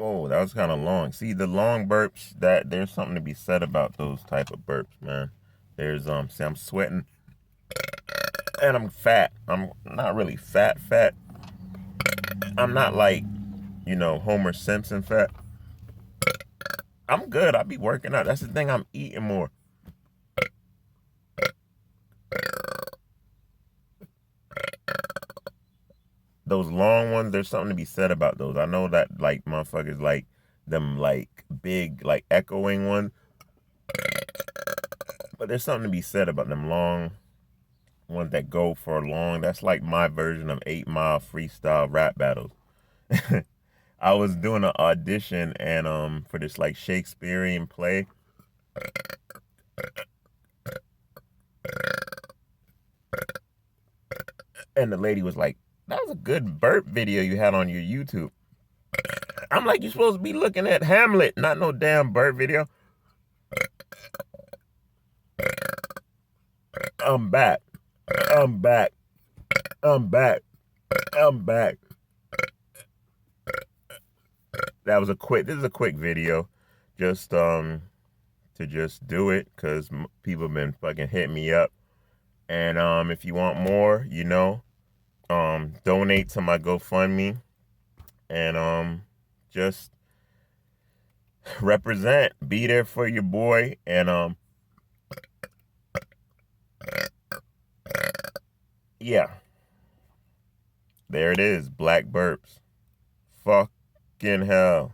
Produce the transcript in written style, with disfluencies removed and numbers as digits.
Oh, that was kind of long. See, the long burps, that there's something to be said about those type of burps, man. There's see, I'm sweating and I'm fat. I'm not really fat. I'm not like, Homer Simpson fat. I'm good. I be working out. That's the thing. I'm eating more. Those long ones, there's something to be said about those. I know that like motherfuckers like them like big like echoing ones, but there's something to be said about them long ones that go for long. That's like my version of 8 Mile freestyle rap battles. I was doing an audition and for this like Shakespearean play, and the lady was like, "That was a good burp video you had on your YouTube." I'm like, "You supposed to be looking at Hamlet, not no damn burp video." I'm back. I'm back. I'm back. I'm back. This is a quick video, just to just do it because people have been fucking hitting me up. And if you want more, donate to my GoFundMe and just represent, be there for your boy, and yeah, there it is, black burps. Fucking hell.